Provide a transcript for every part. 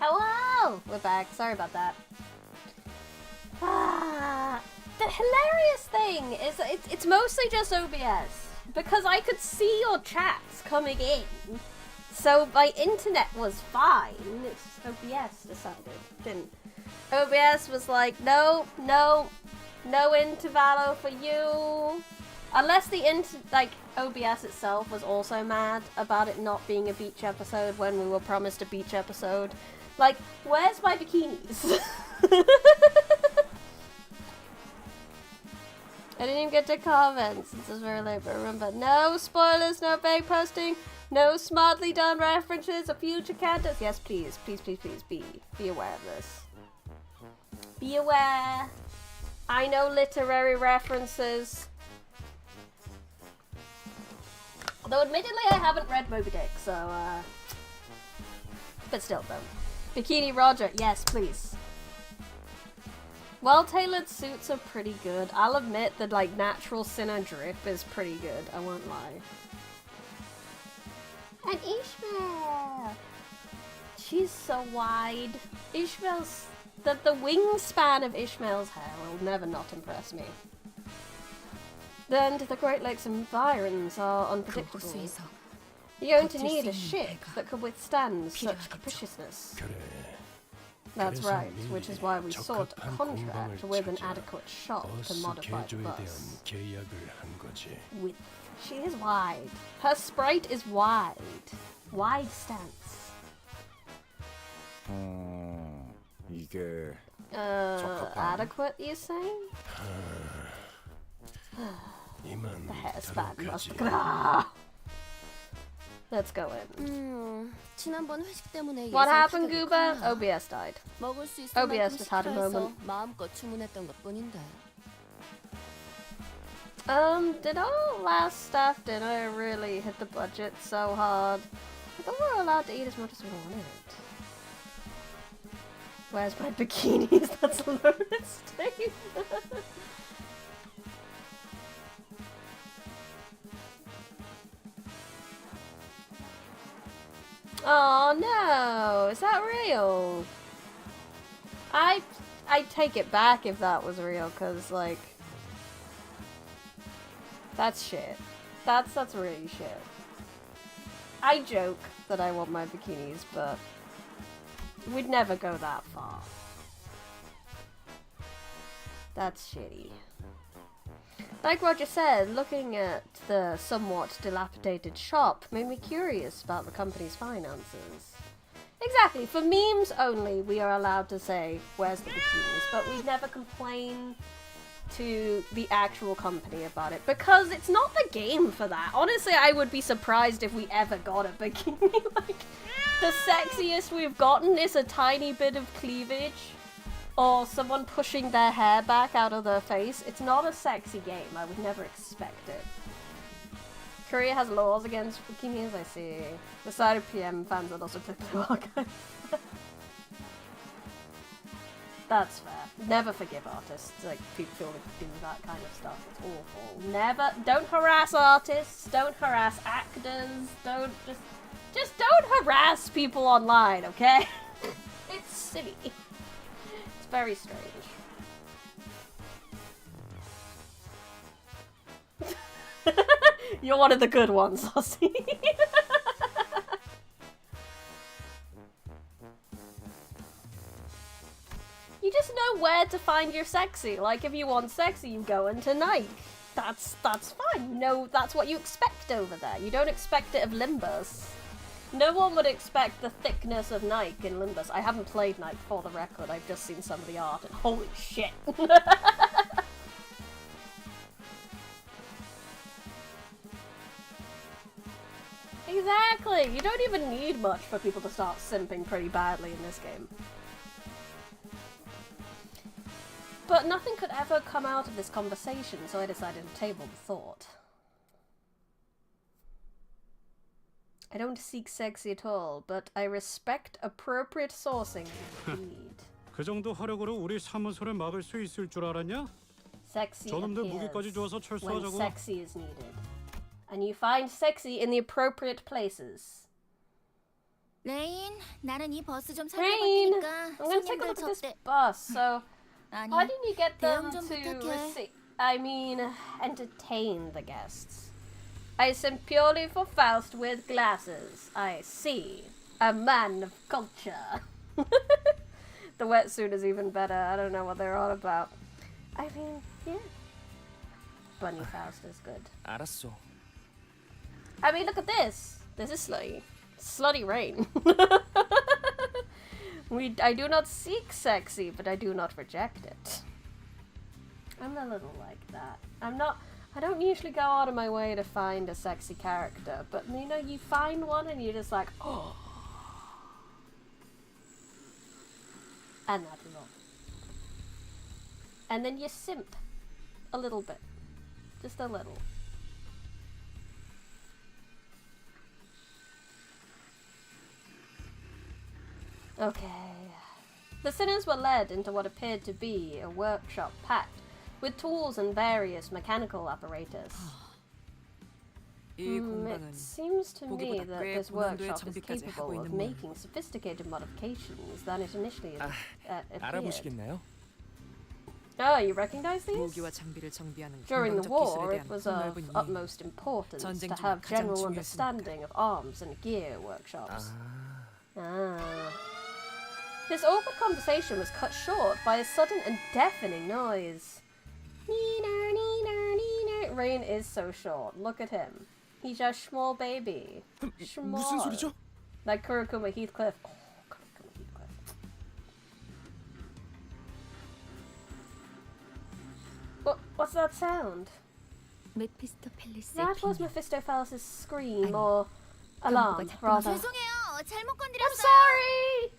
Hello! We're back. Sorry about that. The hilarious thing is it's mostly just OBS. Because I could see your chats coming in. So my internet was fine. It's just OBS decided. Didn't. OBS was like, no Intervallo for you. Unless OBS itself was also mad about it not being a beach episode when we were promised a beach episode. Like, where's my bikinis? I didn't even get to comment since it's very late, but remember, no spoilers, no vague posting, no smartly done references of future characters. Yes, please, be aware of this. Be aware. I know literary references. Although admittedly I haven't read Moby Dick, so but still though. Bikini Roger, yes, please. Well-tailored suits are pretty good. I'll admit that like natural Sinner drip is pretty good, I won't lie. And Ishmael! She's so wide. Ishmael's the wingspan of Ishmael's hair will never not impress me. Then the Great Lakes environs are unpredictable. You're going to need a ship that could withstand such capriciousness. That's right, which is why we sought a contract with an adequate shop to modify the bus. She is wide. Her sprite is wide. Wide stance. Adequate, you say? The hair span must... Let's go in. What happened, Gooba? OBS died. OBS just had a moment. Did our last staff dinner really hit the budget so hard? I thought we were allowed to eat as much as we wanted. Where's my bikinis? That's Lotus State. Oh no! Is that real? I take it back if that was real, cause like that's shit. That's really shit. I joke that I want my bikinis, but we'd never go that far. That's shitty. Like Roger said, looking at the somewhat dilapidated shop made me curious about the company's finances. Exactly, for memes only we are allowed to say, where's the bikinis, but we never complain to the actual company about it, because it's not the game for that. Honestly, I would be surprised if we ever got a bikini. Like, the sexiest we've gotten is a tiny bit of cleavage. Or someone pushing their hair back out of their face. It's not a sexy game. I would never expect it. Korea has laws against bikinis, I see. The side of PM fans that also play Blue Archive. That's fair. Never forgive artists. Like, people who do that kind of stuff. It's awful. Never. Don't harass artists. Don't harass actors. Just don't harass people online, okay? It's silly. Very strange. You're one of the good ones, Aussie. You just know where to find your sexy. Like, if you want sexy, you go into Nike. That's fine. You know, that's what you expect over there. You don't expect it of Limbus. No one would expect the thickness of Nike in Limbus. I haven't played Nike for the record, I've just seen some of the art, and holy shit! Exactly! You don't even need much for people to start simping pretty badly in this game. But nothing could ever come out of this conversation, so I decided to table the thought. I don't seek sexy at all, but I respect appropriate sourcing indeed. 그 정도 화력으로 우리 사무소를 막을 수 있을 줄 알았냐? Sexy 저놈들 appears 무기까지 줘서 when 철수하자고. sexy is needed. And you find sexy in the appropriate places. 레인, 나는 이 버스 좀 Rain, 살펴볼 테니까 I'm gonna take a 손님들 look at this 접대. bus. So, 아니, how didn't you get them 대응 좀 to 부탁해. entertain the guests? I sent purely for Faust with glasses. I see. A man of culture. The wetsuit is even better. I don't know what they're all about. I mean, yeah. Bunny Faust is good. 알았어. I mean, look at this. This is slutty. Slutty Rain. I do not seek sexy, but I do not reject it. I'm a little like that. I don't usually go out of my way to find a sexy character, but you know, you find one and you're just like, oh. And that's love. And then you simp. A little bit. Just a little. Okay. The sinners were led into what appeared to be a workshop packed with tools and various mechanical apparatus. 이 It 공방은 seems to me 보기보다 that 꽤 this 고난도의 workshop is 장비까지 하고 capable of 있는 making sophisticated modifications than it initially appeared. 알아보시겠나요? Oh, you recognize these? 무기와 장비를 정비하는 During the 건방적 war, 기술에 it 대한 was of 폭넓은 이해. utmost importance 전쟁 to 중에 have 가장 general 중요했으니까. understanding of arms and gear workshops. 아, Ah. This awkward conversation was cut short by a sudden and deafening noise. Neener, neener, neener. Rain is so short. Look at him. He's a small baby. 무슨 소리죠? Like Kurokuma Heathcliff. Oh, Kurokuma Heathcliff. What's that sound? 메피스토펠레스의 That was 비명. Mephistopheles' scream 아니, or alarm, 경보가 rather. 죄송해요. 잘못 I'm 건드렸어요. sorry!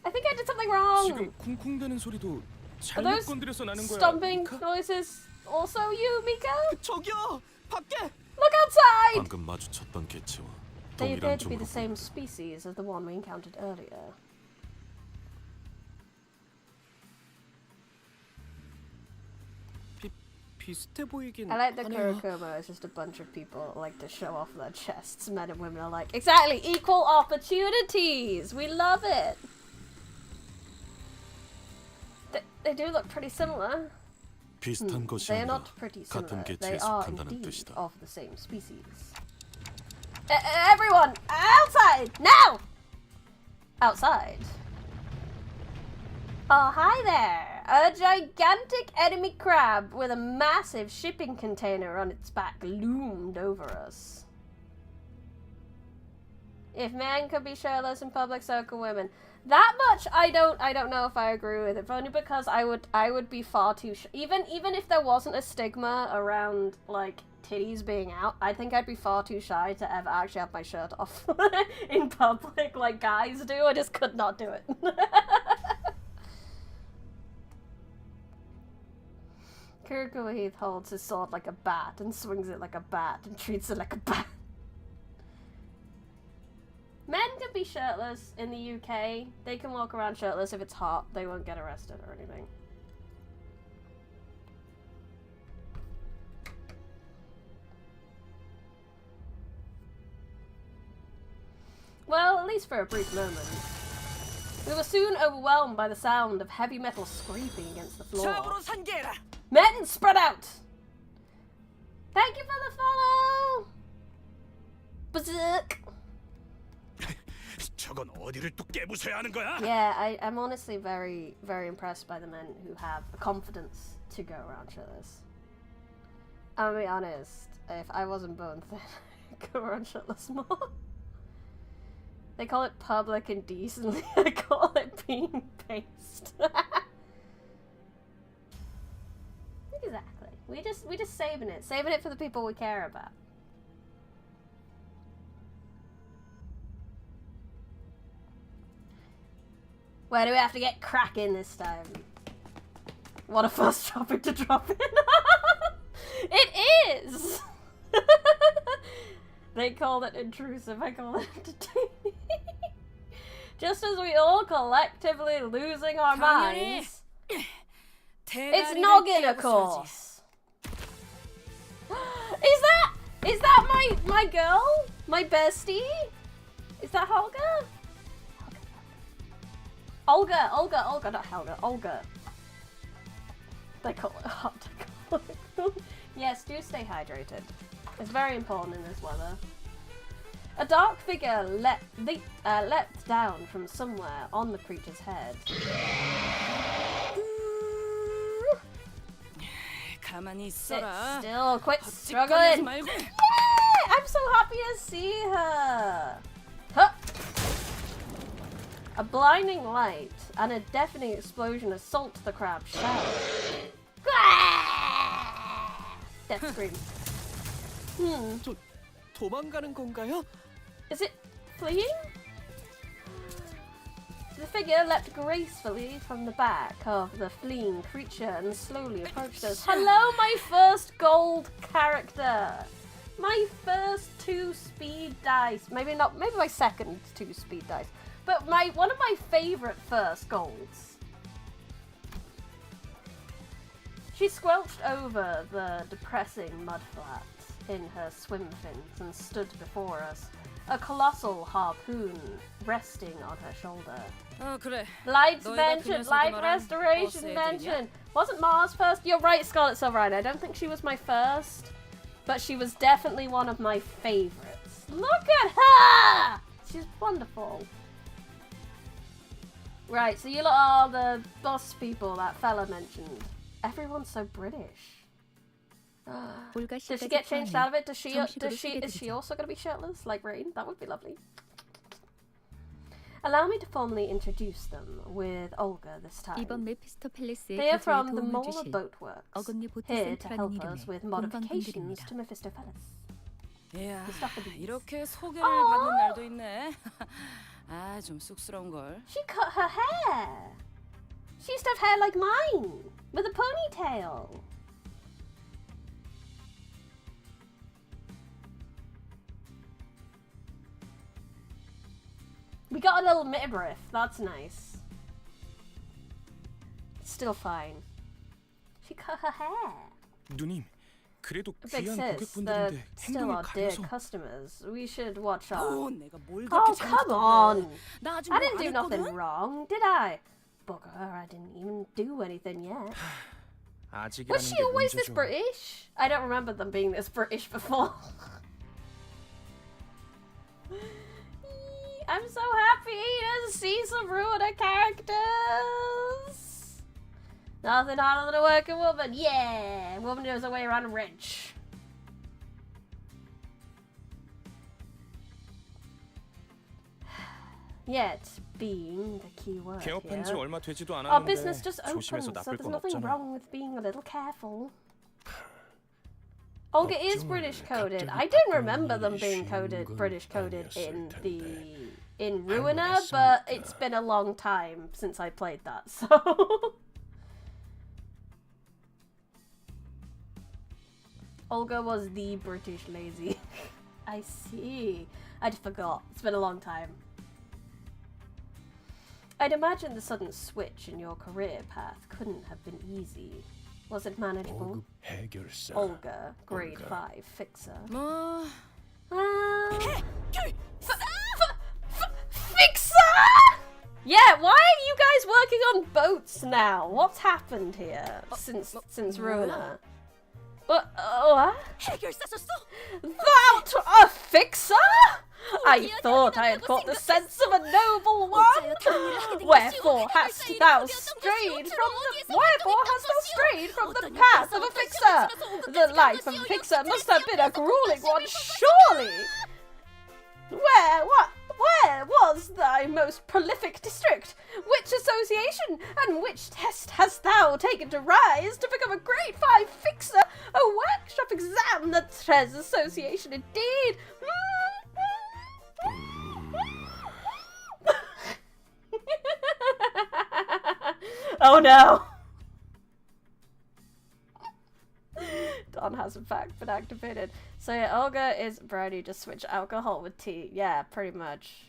I think I did something wrong. 지금 쿵쿵대는 소리도 Are 잘못 those 건드려서 나는 거야. stomping 미카? noises also you, Mika? 저기요, 밖에. Look outside! 방금 마주쳤던 개체와 They appear 동일한 to be 종으로 the same 보인다. species as the one we encountered earlier. 비슷해 보이긴 I like that 하네요. Kurokuma is just a bunch of people that like to show off their chests. Men and women are like, exactly, equal opportunities! We love it! They do look pretty similar. 비슷한 것이 They are 아니라 not pretty 같은 similar. They 개체에 are 속한다는 indeed 뜻이다. of the same species. Everyone, outside now! Outside. Oh, hi there! A gigantic enemy crab with a massive shipping container on its back loomed over us. If men could be shirtless in public, so could women. That much I don't know if I agree with it, only because I would be far too even if there wasn't a stigma around like titties being out, I think I'd be far too shy to ever actually have my shirt off in public like guys do. I just could not do it. Kurokuma Heath holds his sword like a bat and swings it like a bat and treats it like a bat. Men can be shirtless in the UK. They can walk around shirtless if it's hot. They won't get arrested or anything. Well, at least for a brief moment. We were soon overwhelmed by the sound of heavy metal scraping against the floor. 좌우로 산계해라. Men, spread out! Thank you for the follow! Bazook! 저건 어디를 또 깨부숴야 하는 거야? Yeah, I'm honestly very, very impressed by the men who have the confidence to go around shirtless. I'm gonna be honest, if I wasn't bone thin, I'd go around shirtless more. They call it public indecently, I call it being based. Exactly. We just saving it for the people we care about. Where do we have to get cracking this time? What a first topic to drop in. It is! They called it intrusive, I call it entertaining. Just as we all collectively losing our minds. It's noggin, of course. Is that my girl? My bestie? Is that Holga? Olga, not Helga, Olga. They call it hot. Yes, do stay hydrated. It's very important in this weather. A dark figure leapt down from somewhere on the creature's head. 가만히 Sit 있어라. still, quit 헛짓거리하지 struggling. 말고. Yeah, I'm so happy to see her. Huh. A blinding light and a deafening explosion assault the crab's shell. Death scream. 저 도망가는 건가요? Is it fleeing? The figure leapt gracefully from the back of the fleeing creature and slowly approached us. Hello, my first gold character! My first 2 speed dice. Maybe my second 2 speed dice. But one of my favourite first golds. She squelched over the depressing mud flats in her swim fins and stood before us, a colossal harpoon resting on her shoulder. 그래. Light 너희가 mentioned, 그 light 녀석이 말한 restoration 버스 mentioned. Wasn't Mars first? You're right, Scarlet Silverine. I don't think she was my first, but she was definitely one of my favorites. Look at her! She's wonderful. Right, so you lot are the boss people that fella mentioned. Everyone's so British. Does she get changed out of it? Is she also going to be shirtless like Rain? That would be lovely. Allow me to formally introduce them with Olga this time. They are from the Molar Boatworks, here to help us with modifications to Mephistopheles. 이야, Mephistopheles. 이렇게 소개를 받는 날도 있네. 아, 좀 쑥스러운 걸. She cut her hair. She used to have hair like mine, with a ponytail. We got a little midriff, that's nice. Still fine. She cut her hair. 누님, 그래도 Big 귀한 sis, 고객분들인데 they're still 행동이 our dear 가려서. customers. We should watch out. 내가 뭘 Oh, 그렇게 come 잘못했다고. on! 나 아직 I 뭐 didn't 안 do nothing 했거든? wrong, did I? Bugger, I didn't even do anything yet. 아직이라는 Was she 게 always this 문제죠. British? I don't remember them being this British before. I'm so happy to see some Ruiner characters! Nothing harder than a working woman. Yeah! Woman knows her way around a wrench. Yet, being the key word 개업한 지 here. 얼마 되지도 Our 않았는데 business just opened, 조심해서 so 나쁠 there's 건 nothing 없잖아. wrong with being a little careful. Olga is British coded. I didn't remember them being British coded in Ruiner, but it's been a long time since I played that, so. Olga was the British lazy. I see. I forgot. It's been a long time. I'd imagine the sudden switch in your career path couldn't have been easy. Was it manageable? Olga, grade 5 fixer. 뭐 Fixer! Yeah, why are you guys working on boats now? What's happened here since Ruiner? What? That a fixer? I thought I had caught the sense of a noble one. Wherefore hast thou strayed from the path of a fixer? The life of a fixer must have been a grueling one, surely. Where was thy most prolific district? Which association and which test hast thou taken to rise to become a grade 5 fixer? A workshop exam, the Tres Association indeed. Oh no! Dawn has in fact been activated. So yeah, Olga is ready to switch alcohol with tea. Yeah, pretty much.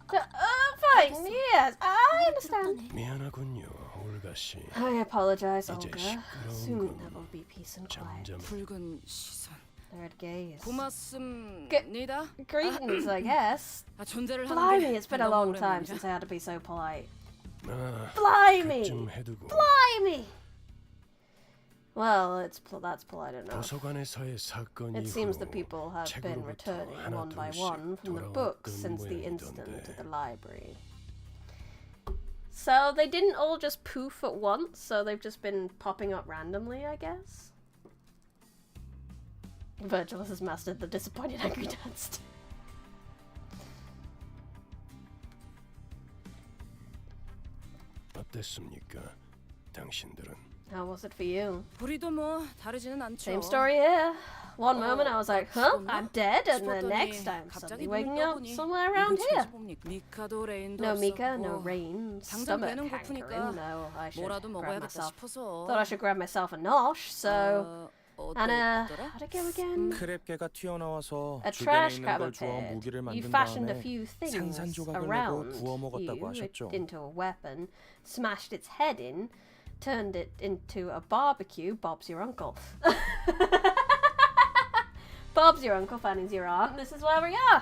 Fine, yes, I understand. I apologize, Olga. Soon there will be peace and quiet. 붉은 시선. Nerd gaze. 고맙습니다. Greetings, I guess. 존재를 하는 Blimey, 게 it's been a 너무 long time 오랜만이라. since I had to be so polite. 좀 Blimey! 해두고 Blimey! Well, that's polite enough. 도서관에서의 사건 It seems 이후로 the people have been 책으로부터 returning 하나 one by 둘씩 one from the 돌아왔던 books since the incident 모양이던데. at the library. So they didn't all just poof at once, so they've just been popping up randomly, I guess. Virgil has mastered the disappointed angry dance. 어땠습니까? 당신들은 How was it for you? 우리도 뭐 다르지는 않죠. Same story here. One Oh, moment I was like, huh, I'm dead, and the 싶었더니 next I'm 갑자기 suddenly 눈을 waking up 떠보니 somewhere around 이건 here. 체지봅니까? 미카도 레인도 No Mika, no 없었고 Rain, 당장 stomach 배는 hankering. 고프니까 No, I should 뭐라도 grab 먹어야겠다 myself. 싶어서. Thought I should grab myself a nosh, so and 어땠더라? how'd it go again? 크랩개가 튀어나와서 A 주변에 trash 있는 crab 걸 주워 appeared. 무기를 You 만든 fashioned a 다음에 few things 산산조각을 내고 around 구워 먹었다고 you 하셨죠. into a weapon, smashed its head in, turned it into a barbecue. Bob's your uncle. Bob's your uncle, Fanny's your aunt. This is where we are.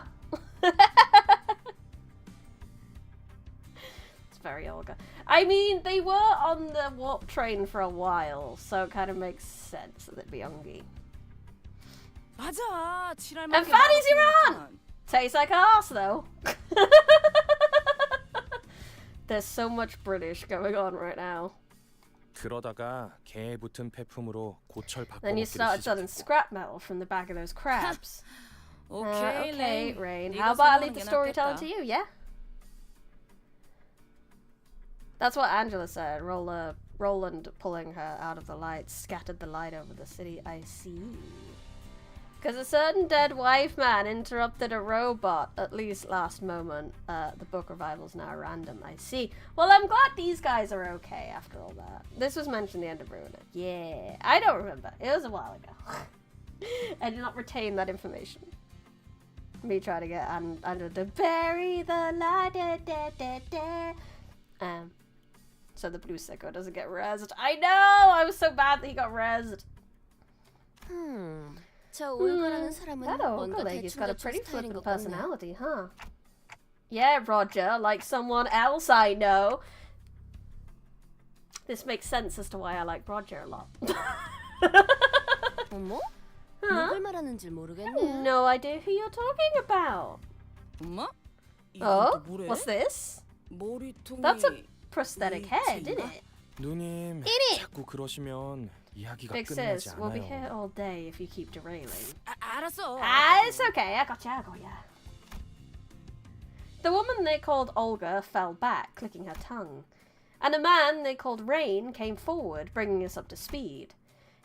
It's very Olga. I mean, they were on the warp train for a while, so it kind of makes sense that they'd be Ungi. 맞아. 칠할 And 만큼 Fanny's your 먹었으면 aunt! Tastes like arse, though. There's so much British going on right now. 그러다가 개에 붙은 폐품으로 고철 Then you 바꿔먹기를 started selling 시작했고 scrap metal from the back of those crabs. 오케이, Okay, 레인. Rain. 네가 How about I 설명하는 leave the 게 storytelling 낫겠다. to you, yeah? That's what Angela said. Roland pulling her out of the light scattered the light over the city. I see. Because a certain dead wife man interrupted a robot, at least last moment. The book revival's now random. I see. Well, I'm glad these guys are okay after all that. This was mentioned at the end of Ruiner. Yeah, I don't remember. It was a while ago. I did not retain that information. Me trying to get under the bury the light. Da, da, da, da. So the blue sicko doesn't get rezzed. I know! I was so bad that he got rezzed. 저 올거라는 사람은 That old 뭔가 lady's got a 대충 pretty 스타일인 flippant 것 같네. personality, huh? Yeah, Roger, like someone else I know. This makes sense as to why I like Roger a lot. 어머? Huh? 누굴 말하는지 모르겠네. No idea who you're talking about. 엄마? 이건 Oh, 또 뭐래? what's this? 머리통이 That's a prosthetic head, isn't it? 누님 이리! 자꾸 그러시면 이야기가 Big 끝나지 sis, we'll be here 않아요. all day if you keep derailing. 알았어. It's okay, I got ya. The woman they called Olga fell back, clicking her tongue. And a man they called Rain came forward, bringing us up to speed.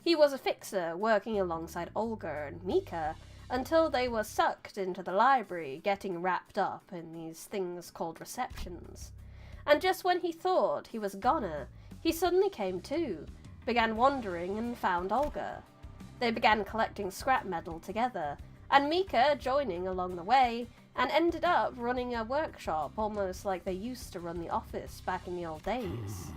He was a fixer, working alongside Olga and Mika, until they were sucked into the library, getting wrapped up in these things called receptions. And just when he thought he was goner, he suddenly came to, began wandering and found Olga. They began collecting scrap metal together, and Mika joining along the way, and ended up running a workshop almost like they used to run the office back in the old days.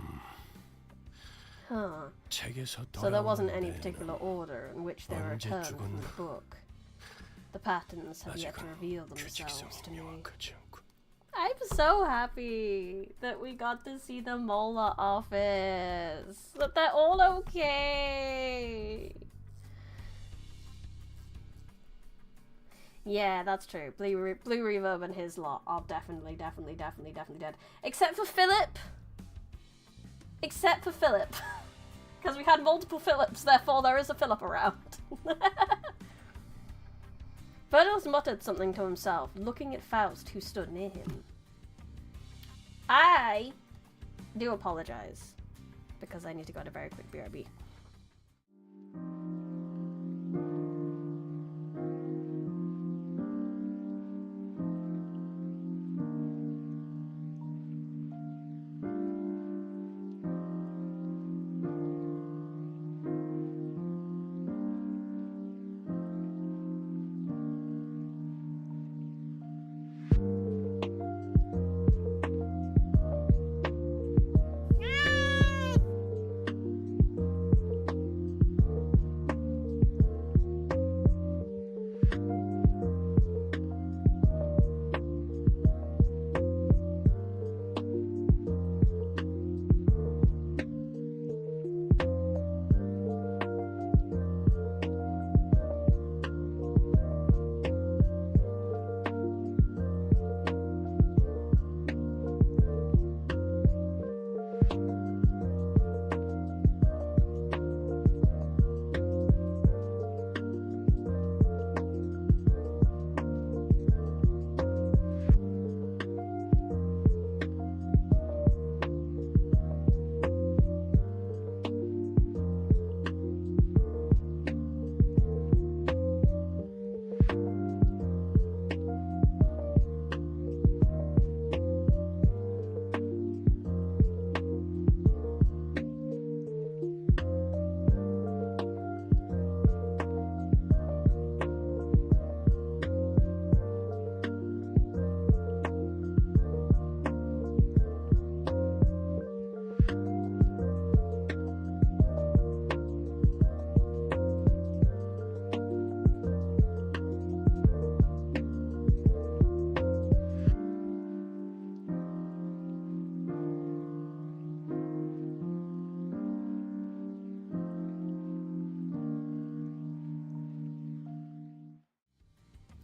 Huh. 책에서 So there wasn't 돌아오는 any 데에는 particular order in which they were 언제 returned from 죽었나? the book. The patterns have yet to 아직은 reveal themselves to 규칙성이 me. 명확하지 않고 I'm so happy that we got to see the Mola office. That they're all okay. Yeah, that's true. Blue Reverb and his lot are definitely dead. Except for Philip. Except for Philip. Because we had multiple Philips, therefore there is a Philip around. Virgil's muttered something to himself, looking at Faust, who stood near him. I do apologize, because I need to go to a very quick BRB.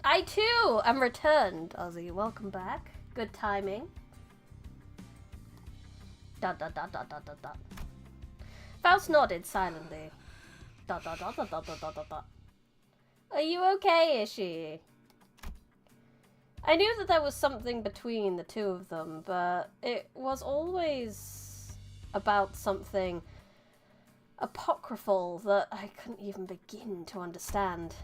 I too am returned, Ozzy. Welcome back. Good timing. Dot dot dot dot dot dot dot. Faust nodded silently. Dot dot dot dot dot dot dot dot. Are you okay, Ishi? I knew that there was something between the two of them, but it was always about something apocryphal that I couldn't even begin to understand.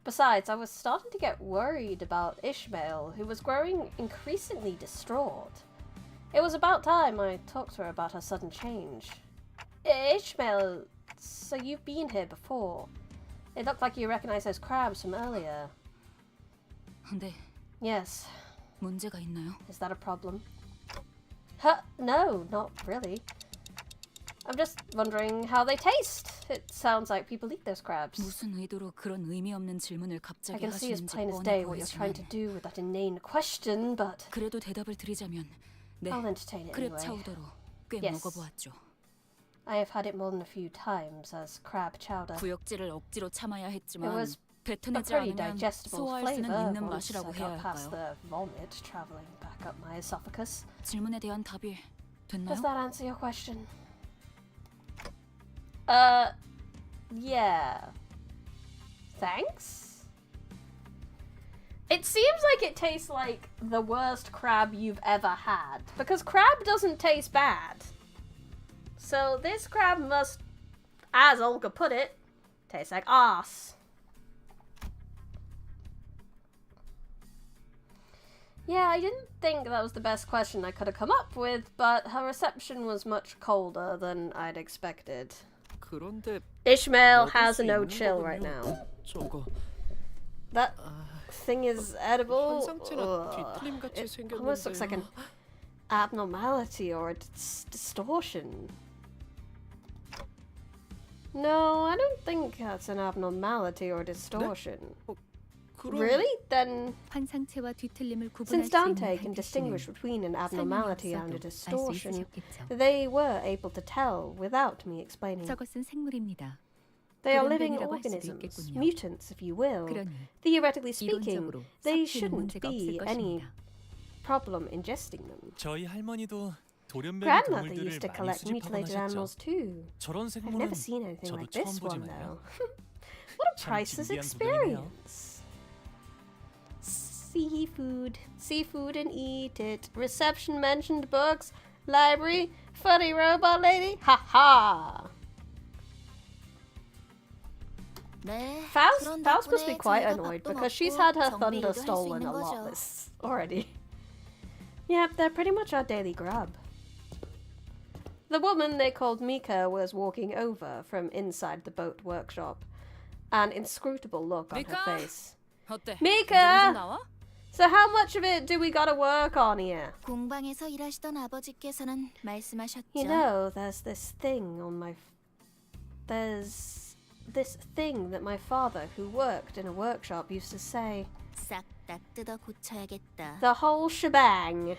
Besides, I was starting to get worried about Ishmael, who was growing increasingly distraught. It was about time I talked to her about her sudden change. Ishmael, so you've been here before. It looked like you recognized those crabs from earlier. 네, Yes. 문제가 있나요? Is that a problem? Huh? No, not really. I'm just wondering how they taste. It sounds like people eat those crabs. 무슨 의도로 그런 의미 없는 질문을 I 갑자기 can see as 하시는지 plain as 뻔해 day what you're trying to 보이지만 do with that inane question, but 그래도 대답을 드리자면 네, I'll entertain it 크랩 anyway. 차우더로 꽤 Yes. 먹어보았죠. I have had it more than a few times as crab chowder. 구역질을 억지로 참아야 It 했지만 was a 뱉어내지 pretty 않으면 digestible 소화할 수는 flavor 있는 once I 맛이라고 해야 got past 할까요? the vomit traveling back up my esophagus. 질문에 대한 답이 됐나요? Does that answer your question? Yeah. Thanks? It seems like it tastes like the worst crab you've ever had. Because crab doesn't taste bad. So this crab must, as Olga put it, taste like arse. Yeah, I didn't think that was the best question I could have come up with, but her reception was much colder than I'd expected. 그런데 Ishmael 먹을 has 수 a no 있는 chill 거군요. right now. 저거 That thing is edible. 환상체나 Ugh. 뒤틀림같이 It almost looks like an 생겼는데요. abnormality or a distortion. No, I don't think that's an abnormality or distortion. 그럼 Really? Then, 환상체와 뒤틀림을 구분할 since 수 Dante 있는 can 한 distinguish 글씨는 between an 설명이 abnormality and a 없어도 알 수 distortion, 있으셨겠죠. they were able to tell without me explaining. 저것은 생물입니다. They are living 돌연변이라고 할 수도 organisms, 있겠군요. mutants, if you will. 그러니 Theoretically speaking, 이론적으로 they 삭히는 shouldn't 문제가 be 없을 any 것입니다. problem ingesting them. 저희 할머니도 돌연변이 Grandmother 동물들을 used to 많이 collect 수집하곤 mutilated 하셨죠. animals too. 저런 I've 생물은 never seen anything 저도 like this 처음 one 보지만요. though. What a 참 priceless 신기한 구경이네요. experience. Seafood and eat it. Reception mentioned books. Library. Funny robot lady. Ha ha. 네. Faust 그런 must be 덕분에 quite 저희가 annoyed 밥도 because she's 먹고 had her 정비 thunder 일도 할수 stolen 있는 a lot 거죠. this already. Yep, they're pretty much our daily grub. The woman they called Mika was walking over from inside the boat workshop, an inscrutable look on her Mika? face. 어때? 미카! 이제 좀 나와? So how much of it do we gotta work on here? 공방에서 일하시던 아버지께서는 말씀하셨죠. You know, there's this thing that my father, who worked in a workshop, used to say. 싹 다 뜯어 고쳐야겠다. The whole shebang.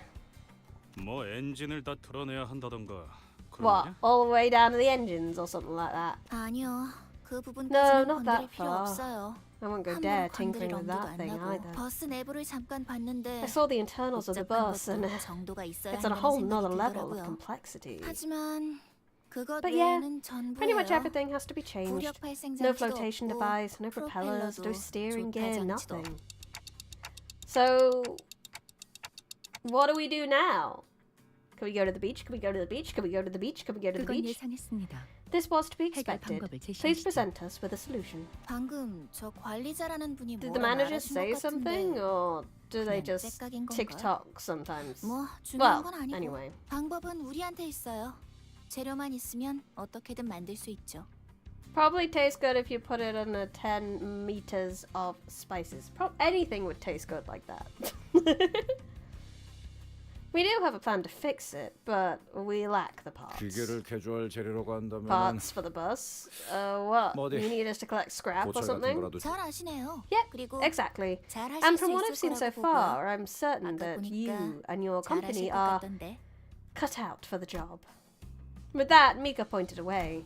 뭐 엔진을 다 털어내야 한다던가 그런 What? 거냐? All the way down to the engines or something like that? 아니요. 그 No, 부분까지는 not that 건드릴 필요 far. 없어요. I won't go 함부로 dare 건드릴 tinkering with 엄두도 that 안 thing 나고 either. 버스 내부를 잠깐 봤는데 I saw the internals of the 복잡한 bus and 것도 정도가 있어야 it's on a 한다는 whole 생각이 nother level of 들더라고요. complexity. 하지만 그것 But yeah, 외에는 전부예요. pretty much everything has to be changed. 부력 발생 No 장치도 flotation 없고 device, no propellers, no 프로펠러도 steering 조타 gear, 장치도. nothing. So, what do we do now? Can we go to the beach? Can we go to the beach? Can we go to the beach? Can we go to the 그건 beach? 예상했습니다. This was to be 해결 expected. 방법을 Please 제시하시죠. present us with a solution. 방금 저 관리자라는 분이 Did the 뭐라 managers 말하신 say 것 something, 같은데 or do they 그냥 just 째깍인 건가? TikTok sometimes? 뭐 Well, 중요한 건 아니고 anyway. 방법은 우리한테 있어요. 재료만 있으면 어떻게든 만들 수 있죠. Probably tastes good if you put it in a 10 meters of spices. Anything would taste good like that. We do have a plan to fix it, but we lack the parts. 기계를 개조할 재료라고 한다면 Parts for the bus? What? 뭐 어디 You need us to collect scrap or 고철 같은 something? 거라도 잘 아시네요. Yep, 그리고 exactly. 잘 하실 And 수 from what I've 있을 seen so 거라고 far, 보고요. I'm certain 아까 that 보니까 you and your 잘 company 하실 것 are 같던데. cut out for the job. With that, Mika pointed away.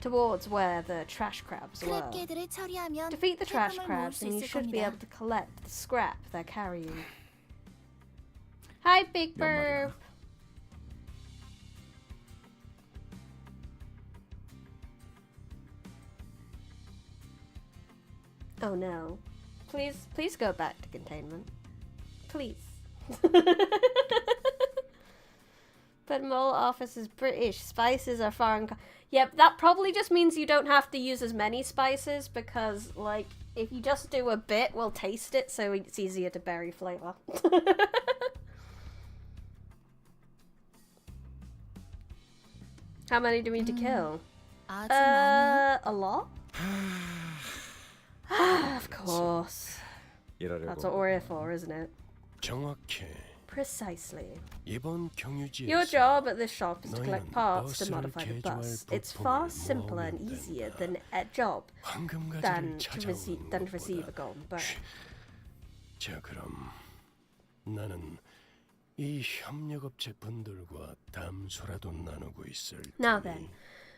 towards where the trash crabs were. 크랩개들을 처리하면 Defeat the trash 상품을 모을 crabs 수 and you 있을 should be 겁니다. able to collect the scrap they're carrying. Hi, Big Burp! Oh no. Please go back to containment. Please. But mole office is British. Spices are foreign. Yep, that probably just means you don't have to use as many spices because, like, if you just do a bit, we'll taste it, so it's easier to bury flavor. How many do we need to kill? 아주 많아요. A lot? Of course. That's what we're here for, isn't it? 정확해. Precisely. 이번 경유지에서 Your job at this shop is to collect 너희는 parts to 버스를 modify the bus. 개조할 It's far 부품을 simpler and 모으면 easier 된다. than a job 황금가지를 than to 찾아오는 receive a 것보다. golden bow. 자 그럼 나는 이 협력업체 분들과 담소라도 나누고 있을 Now 테니 then,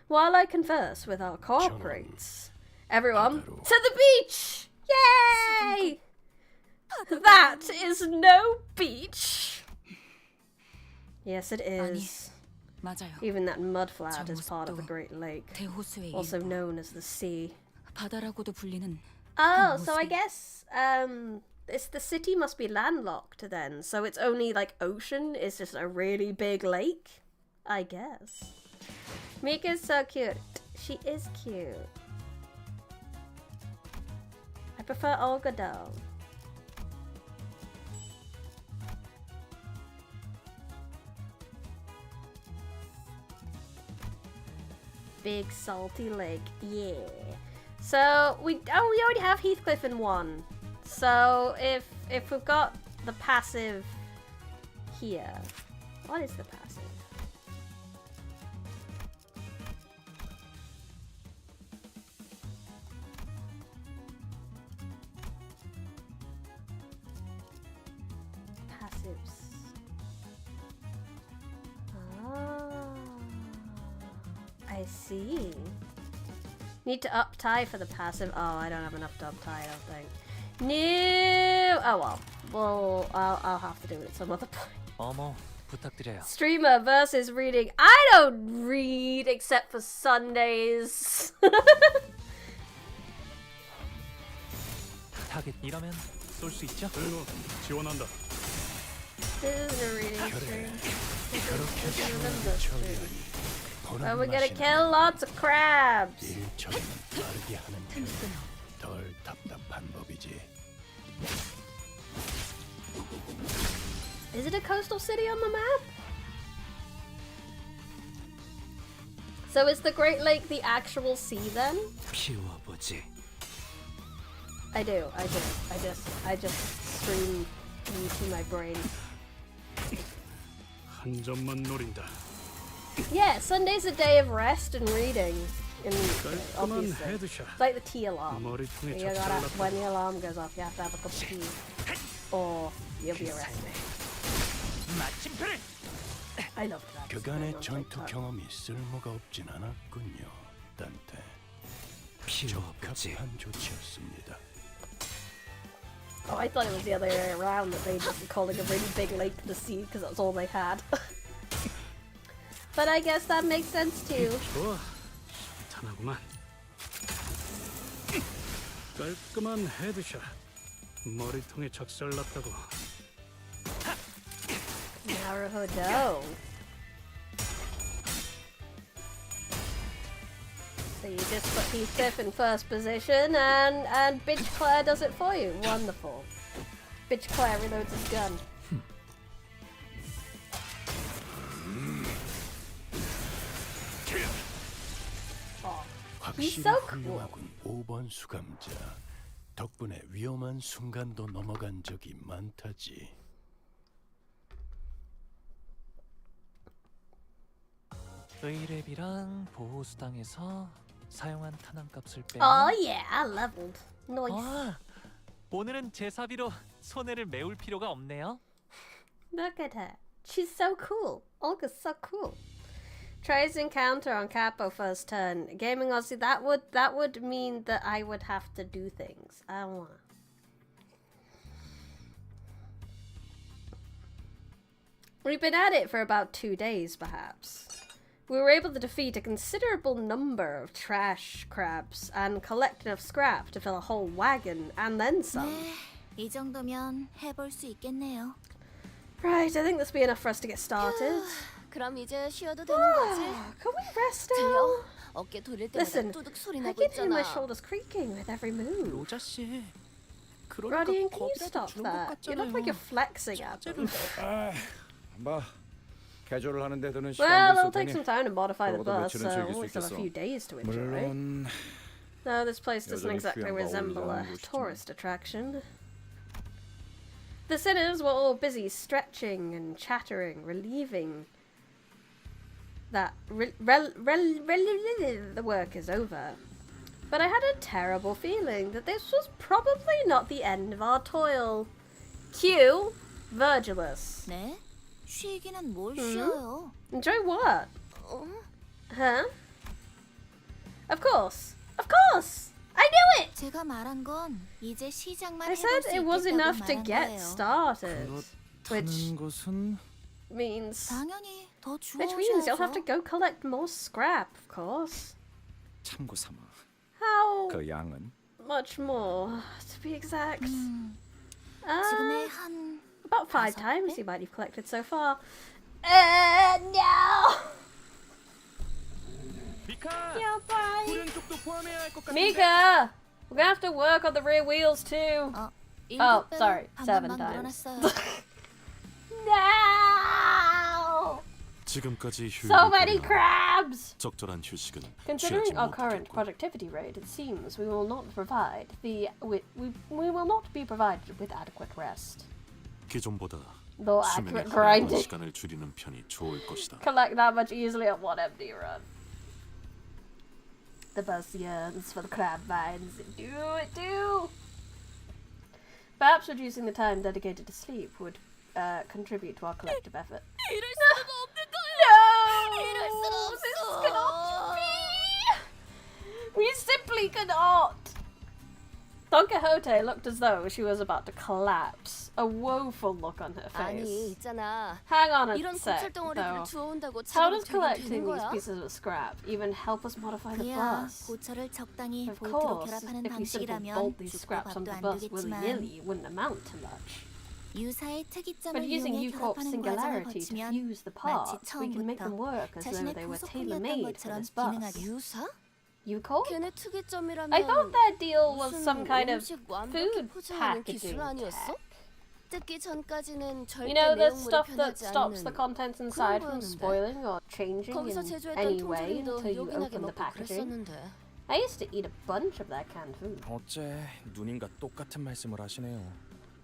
while I converse with our cooperates, everyone 바다로. to the beach! Yay! That is no beach. Yes, it is. 맞아요. Even that mudflat is 저 part of the 모습도 Great Lake, 대호수의 also 일부. known as the sea. 바다라고도 불리는 Oh, so I 모습이. guess it's the city must be landlocked then. So it's only like ocean. It's just a really big lake, I guess. Mika's so cute. She is cute. I prefer Olga though. Big salty lake, yeah. So we already have Heathcliff in one. So if we've got the passive here, what is the passive? Passives. Ah, I see. Need to up tie for the passive. Oh, I don't have enough to up tie, I don't think. No! Oh well. Well, I'll have to do it some other point. 어머, 부탁드려요. Streamer versus reading. I don't read except for Sundays. 타겟 이러면 쏠 수 있죠? 일로 지원한다. This is a reading stream. 그렇게 This is a 시간을 Limbus stream. 처리하니 But 보람 we're gonna 마시는 kill lots of crabs. 일 처리는 빠르게 하는 편이 덜 답답한 법이지. Is it a coastal city on the map? So is the Great Lake the actual sea then? 피워보지. I do. I just stream into my brain. 한 점만 노린다. Yeah, Sunday's a day of rest and reading. 깔끔한 Obviously. 헤드샷. It's like the tea alarm. 머리통에 You gotta, 적절났다. when the alarm goes off, you have to have a cup of tea. Or you'll be arrested. 마침표를. I love that. 그간의 전투 경험이 쓸모가 없진 않았군요, 딴테. 피워보지. 적합한 조치였습니다. Oh, I thought it was the other way around, that they just calling a really big lake the sea because that's all they had. But I guess that makes sense too. 좋아. 탄하구만. 깔끔한 헤드샷. 머리통에 적살났다고. Naruhodo. So you just put Heathcliff in first position and Bitch Claire does it for you. Wonderful. Bitch Claire reloads his gun. Oh, he's 확실히 so cool. 훌륭하군, 5번 수감자. 덕분에 위험한 순간도 넘어간 적이 많다지. 의뢰비랑 보호수당에서 사용한 탄환값을 빼면 Oh yeah, I leveled. Nice. 아, 오늘은 제 사비로 손해를 메울 필요가 없네요. Look at her. She's so cool. Olga's so cool. Tries encounter on Capo first turn. Gaming Aussie, that would mean that I would have to do things. I don't want. We've been at it for about 2 days, perhaps. We were able to defeat a considerable number of trash crabs and collect enough scrap to fill a whole wagon and then some. 네, 이 정도면 해볼 수 있겠네요. Right, I think this will be enough for us to get started. 그럼 이제 쉬어도 되는 거지? Can we rest 들려? now? 어깨 돌릴 때마다 Listen, 뚜둑 소리 I 나고 can hear my 있잖아. shoulders creaking with every move. 로자 씨. 그러니까 Rodian, can you 겁이라도 stop 주는 것 that? You look like you're 같잖아요. flexing at them. 봐. 개조를 하는데 드는 Well, 시간도 it'll 있을 take 테니 some time to modify the 그러고도 bus, 며칠은 so 즐길 we'll 수 still have a 있겠어. few days to enjoy. 물론 No, this place doesn't 여전히 exactly 귀한 거 resemble a 어울리는 곳이지만. tourist attraction. The sinners were all busy stretching and chattering, relieving that the work is over. But I had a terrible feeling that this was probably not the end of our toil. Cue Virgilus. 네? 쉬기는 뭘 쉬어요? Enjoy what? Huh? Of course! Of course! I knew it! 제가 말한 건 이제 시작만 I 해볼 said 수 it was 있겠다고 enough to 말한 get 거예요. started. Which 그렇다는 것은 means... 당연히 더 Which means you'll have to 주워오셔야죠. go collect more scrap, of course. 참고 삼아. How 그 양은 much more, to be exact? 지금의 한 About 5 5 times 배? you might have collected so far. No! 미카. Yeah, bye! 후륜 쪽도 포함해야 할 것 같은데. Mika! We're gonna have to work on the rear wheels too. Oh, sorry, 7 times. No! 지금까지 So many 휴일이군요. crabs! 적절한 휴식은 Considering 취하지 our current 못하겠군. productivity rate, it seems we will not be provided with adequate rest. 기존보다 Though 수면에 accurate 할애하는 grinding 시간을 줄이는 편이 좋을 것이다. collect that much easily on one empty run. The bus yearns for the crab vines. It do. Perhaps reducing the time dedicated to sleep would contribute to our collective effort. 이럴 수가 없는 거야. No! 이럴 수가 없어. This cannot be! We simply cannot! Don Quixote looked as though she was about to collapse. A woeful look on her 아니, face. 있잖아. Hang on a 이런 sec, 고철 덩어리들을 though. 주워온다고 How 작업이 does 되긴 collecting 되는 these 거야? pieces of scrap even help us modify the 그야 bus? 고철을 적당히 Of 볼트로 course, 결합하는 if we simply 방식이라면 bolt these 죽고 scraps onto 밥도 the 안 bus 되겠지만 willy-nilly, it wouldn't amount to much. 유사의 특이점을 But using 이용해 U-Corp's 결합하는 과정을 singularity to 거치면 fuse the 마치 parts, we can make them 처음부터 work as though 자신의 they were 부속품이었던 tailor-made for 것처럼 this bus. 기능하게 유사? U-Corp? 걔네 특이점이라면 I thought their deal was 무슨 some kind of 음식 완벽히 food 포장하는 packaging 기술 아니었어? tech. 뜯기 전까지는 절대 You know, the 내용물이 stuff that 변하지 stops the 않는 contents inside from 거였는데. spoiling or changing 거기서 in 제조했던 any way 통조림도 until you 요긴하게 open the 먹고 packaging. 그랬었는데. I used to eat a bunch of their canned food. 어째 누님과 똑같은 말씀을 하시네요.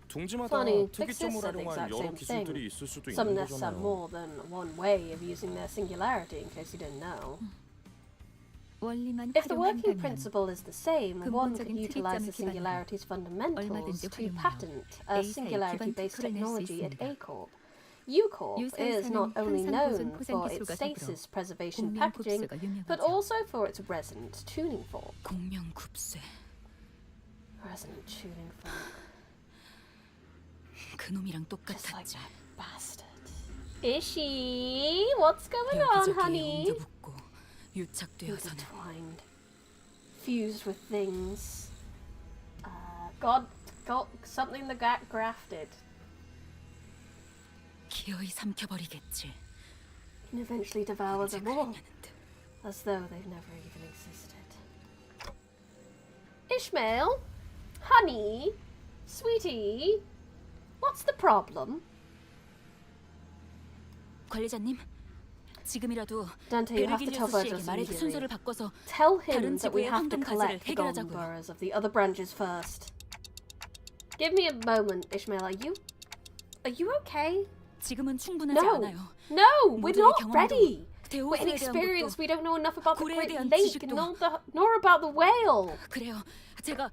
둥지마다 Funny, 특이점을 Fixis said the 활용한 exact 여러 same 기술들이 thing. 있을 수도 Some 있는 nests have 거잖아요. more than one way of using their singularity, in case you didn't know. 원리만 If the working 활용한다면 principle is the same, one could 근본적인 utilize the 특이점을 기반으로 singularity's fundamentals 얼마든지 to 활용하여 patent a A사의 singularity-based 기반 특허를 낼 수 technology at 있습니다. A-Corp. U-Corp is 유사회사는 not only 현상 known 보존 포장 for its 기술과 더불어 stasis preservation 공명 packaging, 굽스가 but 유명하죠. also for its resonant tuning fork. 공명굽세. Resonant tuning fork. 그놈이랑 Just like 똑같았지. that bastard. Ishi, what's going on, 여기저기에 honey? 엉겨붙고 유착되어서는 Intertwined, fused with things. God, something that got grafted. 기어이 삼켜버리겠지. Can eventually devour 언제 them all, 그랬냐는 듯. as though they've never even existed. Ishmael, honey, sweetie, what's the problem? 관리자님, 지금이라도 Dante, you have to tell 베르길리우스 씨에게 Virgil 말해서 순서를 immediately. 바꿔서 Tell him 다른 that we 지부의 have to 황금 collect 가지를 the golden 해결하자고요. burrs of the other branches first. Give me a moment, Ishmael. Are you okay? 지금은 충분하지 No, 않아요. no, we're 모두의 not 경험도, ready. We're 대호수에 대한 inexperienced. 것도 We don't know enough about the 고래에 Great 대한 Lake, 지식도. nor about the whale. 그래요. 제가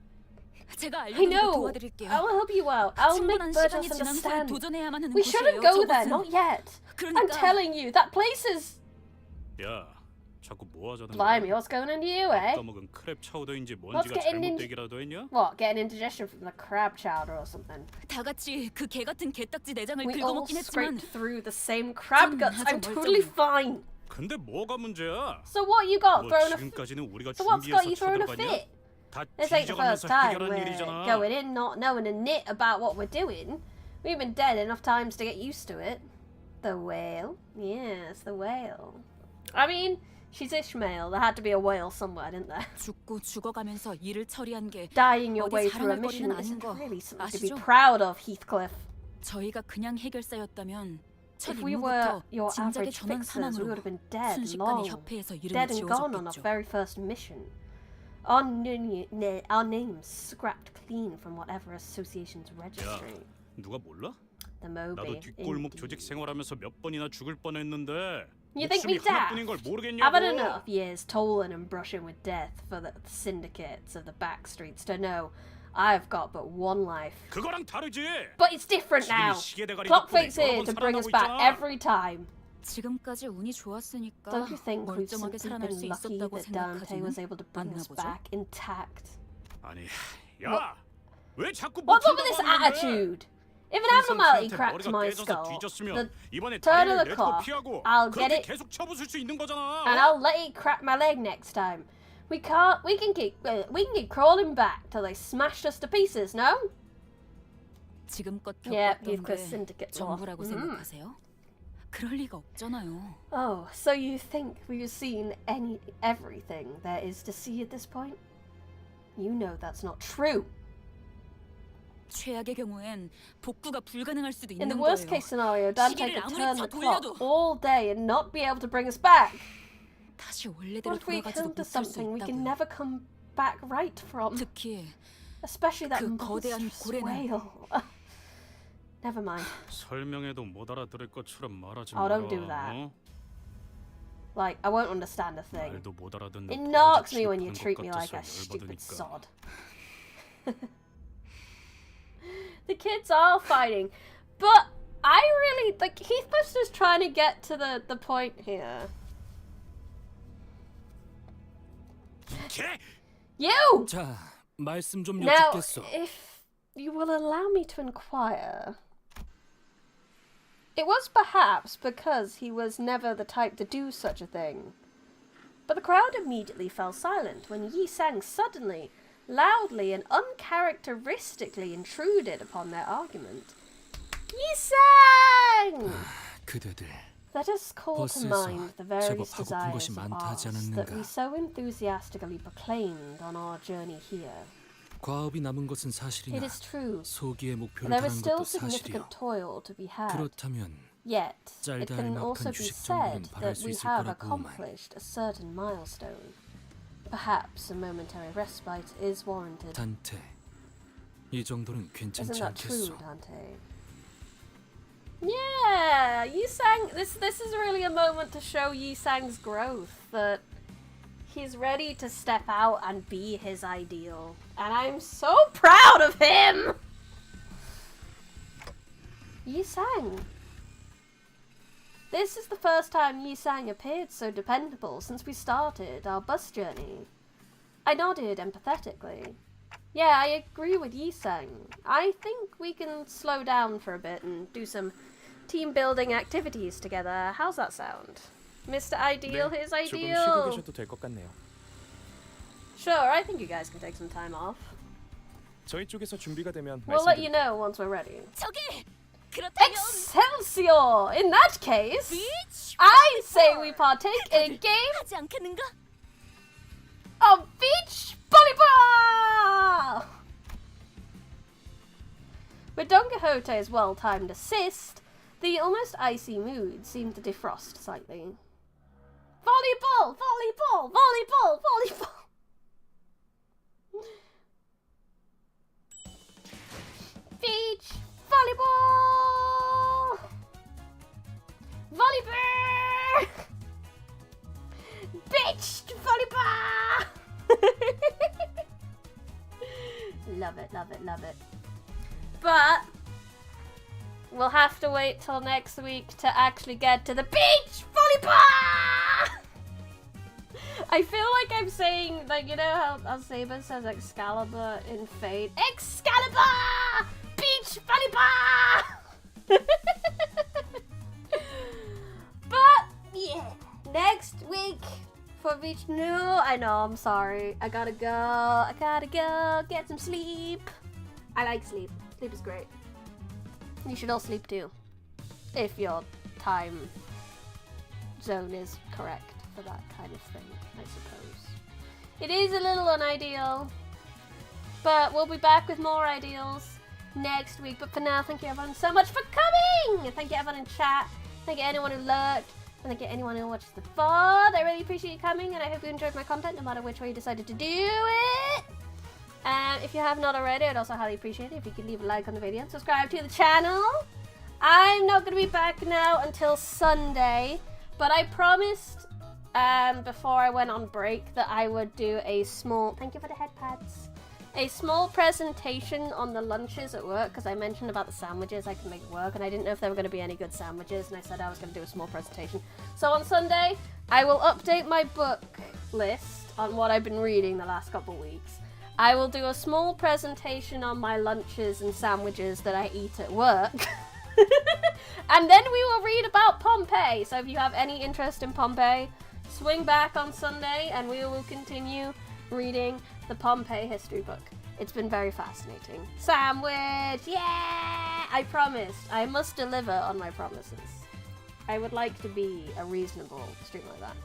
I 알려드리고 know. 도와드릴게요. I'll help you out. I'll make 충분한 Virgil 시간이 지나면서야 understand. 도전해야만 하는 We 곳이에요. shouldn't go there, 저곳은. not yet. I'm 그러니까 telling you, that place is... 야, 자꾸 뭐 하자는 Blimey, 거야? what's going on to you, eh? 까먹은 크랩 차우더인지 Let's 뭔지가 get in- 잘못되기라도 했냐? What, getting indigestion from the crab chowder or something? 다 같이 그 개 같은 개딱지 내장을 We all 긁어먹긴 했지만 scraped through the same crab 전 guts. I'm 아주 totally 멀쩡해. fine. 근데 뭐가 문제야? So what you got? 뭐 Throwing a 지금까지는 우리가 So what's got 준비해서 you throwing a 쳐들어갔냐? fit? 다 This ain't the first 뒤져가면서 time 해결한 we're 일이잖아. going in not knowing a nit about what we're doing. We've been dead enough times to get used to it. The whale? Yes, the whale. I mean, she's Ishmael. There had to be a whale somewhere, didn't there? 죽고 죽어가면서 일을 처리한 게 Dying your 어디 way through a 자랑할 mission 거리는 isn't 아닌 거 really something to be 아시죠? proud of, Heathcliff. 저희가 그냥 해결사였다면 첫 If we were 임무부터 your 진작에 average 전원 fixers, we would 사망으로 have been dead 순식간에 long. 협회에서 이름이 Dead and gone on our 지워졌겠죠. very first mission. Our names scrapped clean from whatever association's registry. 누가 몰라? The 나도 Moby. 뒷골목 indeed. 조직 생활하면서 몇 번이나 죽을 뻔했는데 You think me 목숨이 daft? 하나뿐인 걸 I've 모르겠냐고. had enough years tolling and brushing with death for the syndicates of the back streets to know I've got but one life. 그거랑 다르지. But it's different 지금이 now. 시계 대가리 Clock 덕분에 fate's 여러 here 번 to bring us 살아나고 back 있잖아. every time. 지금까지 운이 좋았으니까 Don't you think we've 멀쩡하게 simply 살아날 수 been lucky 있었다고 that Dante was 생각하지는 able to bring 않나 us 보죠? back intact? 아니, 야, 왜 자꾸 What's up with 못 this 한다고 하는데? attitude? If an 큰 abnormality 상태한테 cracked 머리가 my 깨져서 skull, 뒤졌으면 the 이번에 turn 다리를 of the 내두고 car, 피하고 I'll get 그렇게 it, 계속 쳐부술 수 있는 거잖아. and I'll let it crack my leg next time. We can keep crawling back till they smashed us to pieces. No? 지금껏 Yeah, 겪었던 you've got 게 syndicate law. 전부라고 생각하세요? 그럴 리가 없잖아요. Oh, so you think we've seen everything there is to see at this point? You know that's not true. 최악의 경우엔 복구가 불가능할 수도 In the 있는 worst 거예요. case scenario, Dante 시계를 could 아무리 turn 다 the clock 돌려도 all day and not be able to bring us back. 다시 원래대로 What if we 돌아가지도 come to 못할 수 something we can 있다고요. never come back right from? 특히 Especially that 그 거대한 monstrous 고래는- whale. Never mind. 설명해도 못 알아들을 것처럼 말하지 Oh, 마라. don't do that. 어? Like, I won't understand a thing. 말도 못 알아듣는 It 버러지 knocks me when you 취급하는 treat 것 me like a 같아서 stupid 열받으니까. sod. The kids are fighting, but I really like Heathbuster's trying to get to the point here. 개! You! 자, 말씀 좀 Now, 여쭙겠어. if you will allow me to inquire, it was perhaps because he was never the type to do such a thing. But the crowd immediately fell silent when Yi Sang suddenly, loudly, and uncharacteristically intruded upon their argument. Yi Sang! 그대들 Let us call to 버스에서 mind the various 제법 하고픈 것이 desires of 많다 하지 ours that we 않았는가? so enthusiastically proclaimed on our journey here. 과업이 남은 것은 It 사실이나 is true. 소기의 목표를 There is 달한 still 것도 사실이요. significant toil to be had. 그렇다면 Yet, it 짤다 can also 알막한 be 주식 said 정도는 바랄 that 수 we 있을 have 거라고만. accomplished a certain milestone. Perhaps a momentary respite is warranted. 단테, 이 정도는 Isn't 괜찮지 that true, 않겠소? Dante? Yeah, Yi Sang. This is really a moment to show Yi Sang's growth. That he's ready to step out and be his ideal, and I'm so proud of him. Yi Sang. This is the first time Yi Sang appeared so dependable since we started our bus journey. I nodded empathetically. Yeah, I agree with Yi Sang. I think we can slow down for a bit and do some team building activities together. How's that sound? Mr. Ideal, his 조금 쉬고 ideal. 계셔도 될 것 같네요. Sure, I think you guys can take some time off. 저희 쪽에서 준비가 되면 We'll let you 말씀드릴게요. know once we're ready. 저기 그렇다면 Excelsior! In that case, 비치 I say we partake in a game 하지 않겠는가? of beach volleyball! With Don Quixote's well-timed assist, the almost icy mood seemed to defrost slightly. Volleyball! Volleyball! Volleyball! Volleyball! Beach volleyball! Volleyball! Beach volleyball! Love it, love it, love it. But we'll have to wait till next week to actually get to the beach volleyball! I feel like I'm saying, like, you know how Saber says Excalibur in Fate? Excalibur! Beach volleyball! But, yeah. Next week for Beach No. I know, I'm sorry. I gotta go. Get some sleep. I like sleep. Sleep is great. You should all sleep too. If your time zone is correct for that kind of thing, I suppose. It is a little unideal, but we'll be back with more ideals next week. But for now, thank you everyone so much for coming! Thank you everyone in chat, thank you anyone who lurked, and thank you anyone who watches the VOD. I really appreciate you coming, and I hope you enjoyed my content, no matter which way you decided to do it. If you have not already, I'd also highly appreciate it if you could leave a like on the video and subscribe to the channel. I'm not going to be back now until Sunday, but I promised before I went on break that I would do a small, thank you for the headpads, a small presentation on the lunches at work, because I mentioned about the sandwiches I can make work, and I didn't know if there were going to be any good sandwiches, and I said I was going to do a small presentation. So on Sunday, I will update my book list on what I've been reading the last couple weeks. I will do a small presentation on my lunches and sandwiches that I eat at work. And then we will read about Pompeii. So if you have any interest in Pompeii, swing back on Sunday and we will continue reading the Pompeii history book. It's been very fascinating. Sandwich! Yeah! I promised. I must deliver on my promises. I would like to be a reasonable stream like that.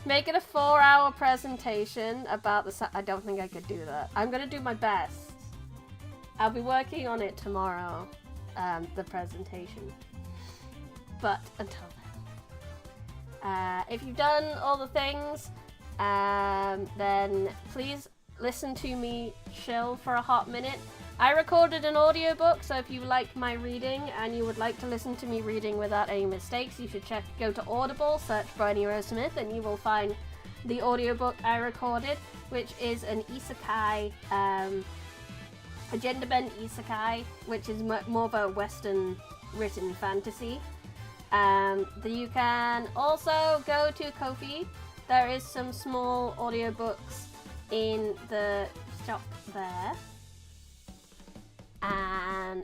Make it a 4-hour presentation about the... I don't think I could do that. I'm going to do my best. I'll be working on it tomorrow, the presentation. But until then. If you've done all the things, then please listen to me chill for a hot minute. I recorded an audiobook, so if you like my reading and you would like to listen to me reading without any mistakes, you should go to Audible, search Bryony Rose Smith, and you will find the audiobook I recorded, which is an isekai, a gender-bent isekai, which is more of a Western written fantasy. You can also go to Kofi. There is some small audiobooks in the shop there.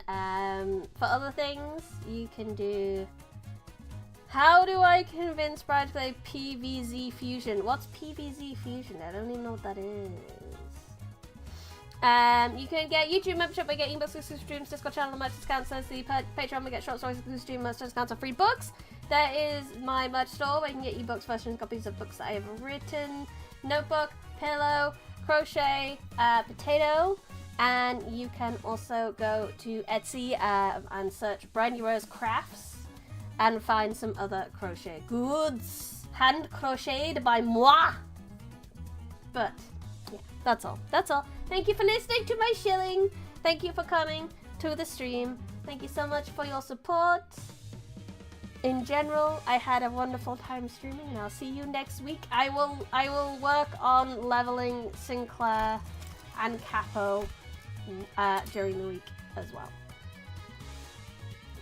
And for other things, you can do... How do I convince Brad to play PVZ Fusion? What's PVZ Fusion? I don't even know what that is. You can get YouTube membership by getting books, exclusive streams, Discord channel, merch discounts, and the Patreon, we get short stories, exclusive stream, merch discounts, and free books. There is my merch store where you can get ebooks, versions, copies of books that I have written, notebook, pillow, crochet, potato. And you can also go to Etsy and search Bryony Rose Crafts and find some other crochet goods. Hand crocheted by moi. But, yeah, that's all. That's all. Thank you for listening to my shilling. Thank you for coming to the stream. Thank you so much for your support. In general, I had a wonderful time streaming, and I'll see you next week. I will work on leveling Sinclair and Capo during the week as well.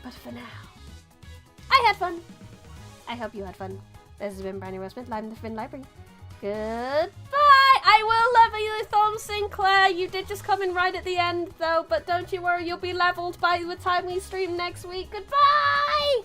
But for now, I had fun. I hope you had fun. This has been Bryony Rose Smith, live in the Finn Library. Goodbye. I will level you, Thom Sinclair. You did just come in right at the end, though. But don't you worry, you'll be leveled by the time we stream next week. Goodbye.